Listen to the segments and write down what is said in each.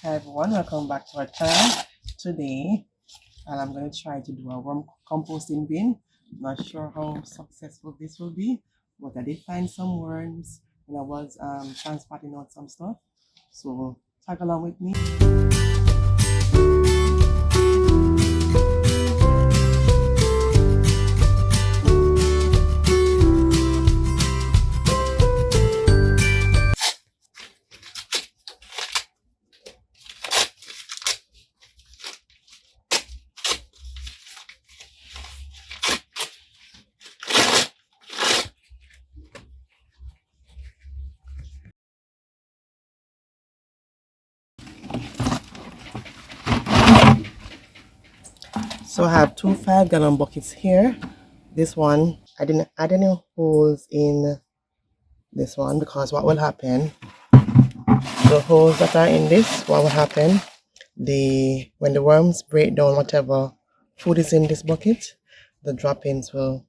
Hi everyone, welcome back to our channel. Today I'm going to try to do a worm composting bin. Not sure how successful this will be, but I did find some worms when I was transporting out some stuff. So tag along with me. So I have two 5-gallon buckets here. This one, I didn't add any holes in this one because what will happen, the holes that are in this, what will happen, when the worms break down whatever food is in this bucket, the droppings will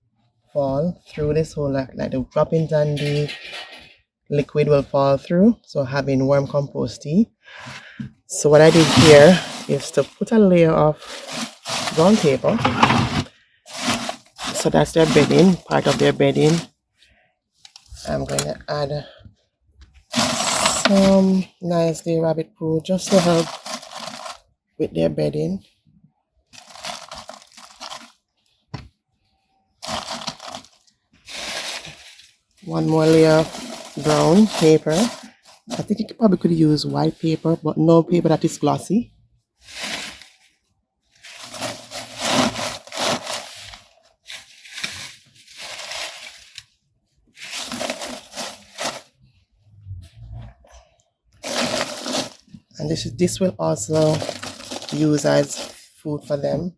fall through this hole, like the droppings and the liquid will fall through, so having worm compost tea. So what I did here is to put a layer of brown paper, so that's their bedding, part of their bedding. I'm going to add some nicely rabbit poo just to help with their bedding. One more layer of brown paper. I think you probably could use white paper, but no paper that is glossy. And this will also use as food for them.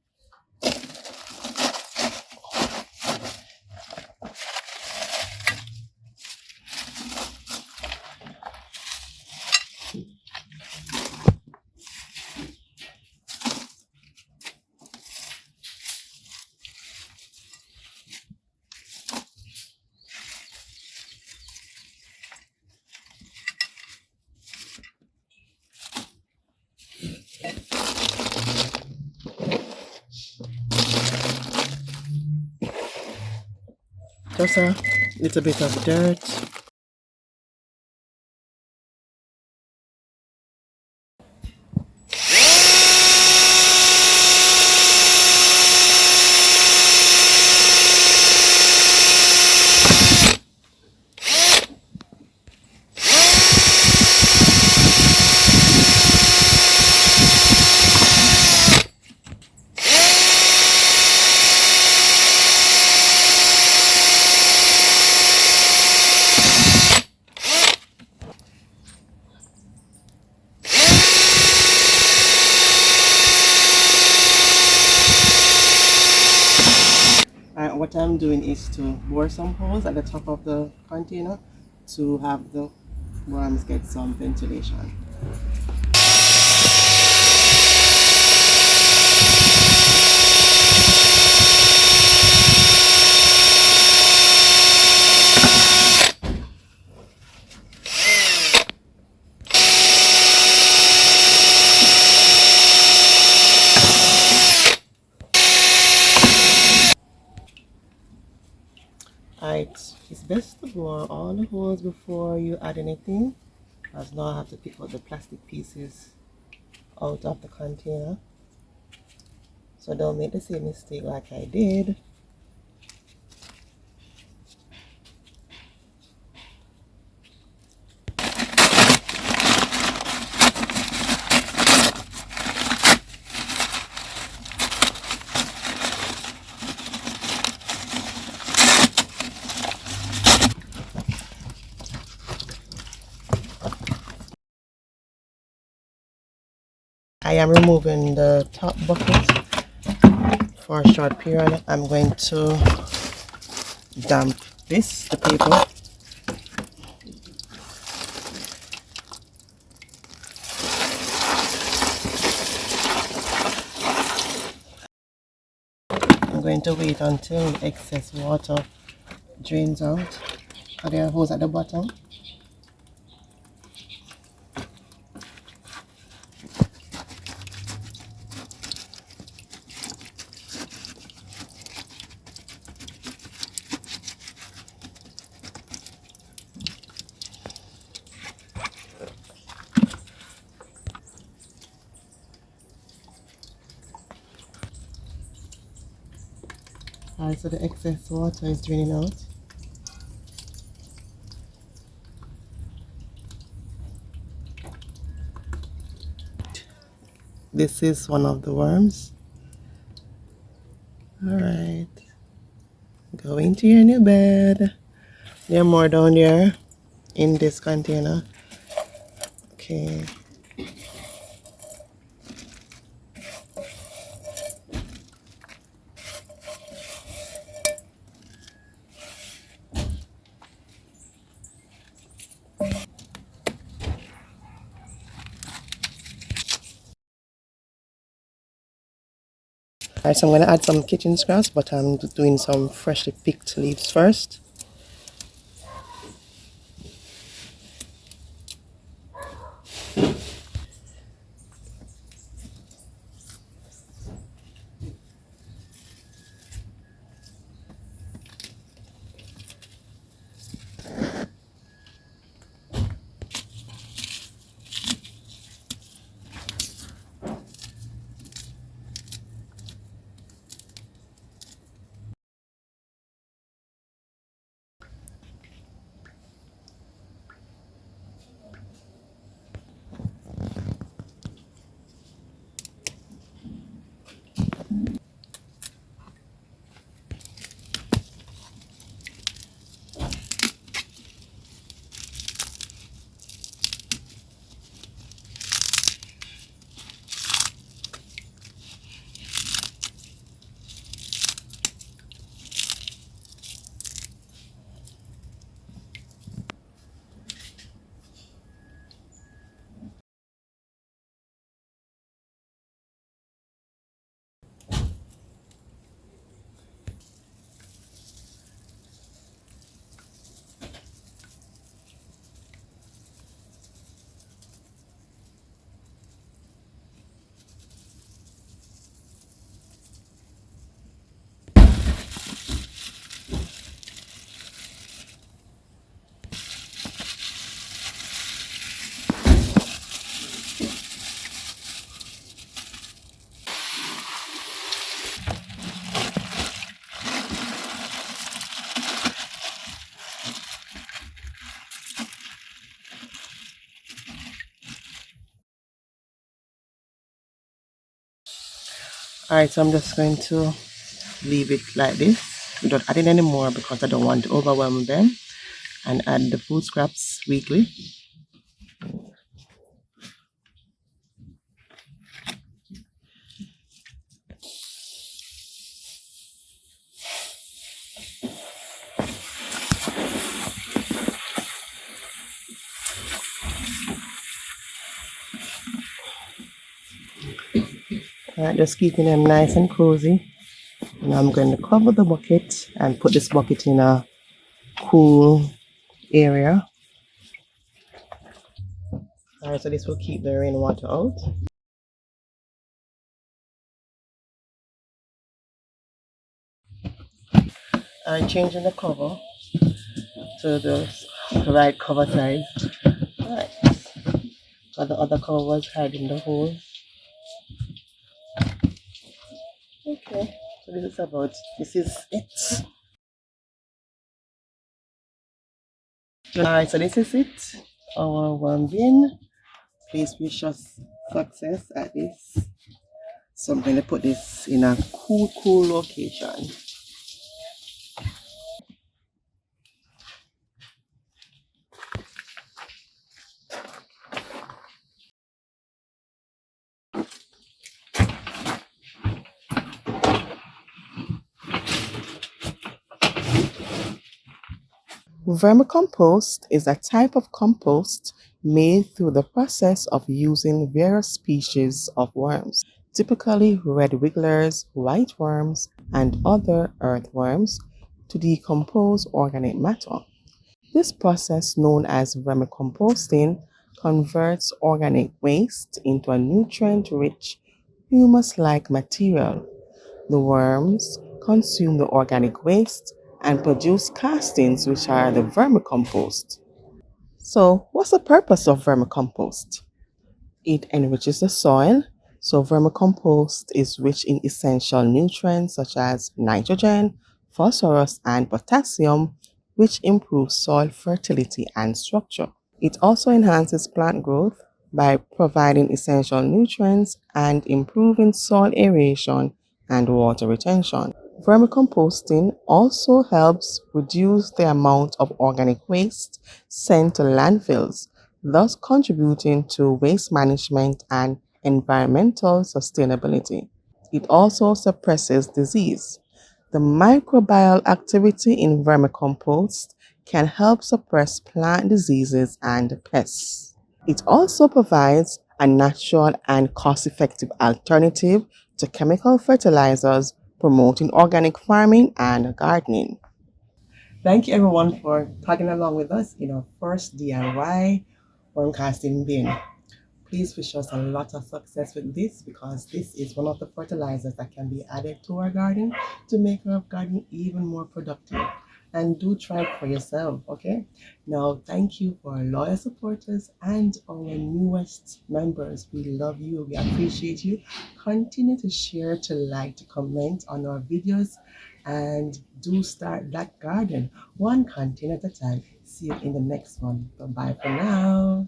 Just a little bit of dirt. What I'm doing is to bore some holes at the top of the container to have the worms get some ventilation. Alright, it's best to bore all the holes before you add anything, as now I have to pick out the plastic pieces out of the container. So don't make the same mistake like I did. I am removing the top bucket for a short period. I'm going to damp the paper. I'm going to wait until excess water drains out. There are holes at the bottom. Alright, so the excess water is draining out. This is one of the worms. Alright, go into your new bed. There are more down there in this container. Okay. Alright, so I'm gonna add some kitchen scraps, but I'm doing some freshly picked leaves first. Alright, so I'm just going to leave it like this without adding any more because I don't want to overwhelm them, and add the food scraps weekly. Alright, just keeping them nice and cozy. Now I'm going to cover the bucket and put this bucket in a cool area. Alright, so this will keep the rainwater out. I'm changing the cover to the right cover size. Alright, so the other cover was hiding the hole. Okay, so this is it. Alright, so this is it. Our one bin. Please wish us success at this. So I'm going to put this in a cool location. Vermicompost is a type of compost made through the process of using various species of worms, typically red wigglers, white worms, and other earthworms, to decompose organic matter. This process, known as vermicomposting, converts organic waste into a nutrient-rich, humus-like material. The worms consume the organic waste and produce castings, which are the vermicompost. So, what's the purpose of vermicompost? It enriches the soil. So, vermicompost is rich in essential nutrients such as nitrogen, phosphorus, and potassium, which improves soil fertility and structure. It also enhances plant growth by providing essential nutrients and improving soil aeration and water retention. Vermicomposting also helps reduce the amount of organic waste sent to landfills, thus contributing to waste management and environmental sustainability. It also suppresses disease. The microbial activity in vermicompost can help suppress plant diseases and pests. It also provides a natural and cost effective alternative to chemical fertilizers, promoting organic farming and gardening. Thank you everyone for tagging along with us in our first DIY worm casting bin. Please wish us a lot of success with this because this is one of the fertilizers that can be added to our garden to make our garden even more productive. And do try it for yourself, okay? Now, thank you for our loyal supporters and our newest members. We love you. We appreciate you. Continue to share, to like, to comment on our videos, and do start that garden one container at a time. See you in the next one. Bye bye for now.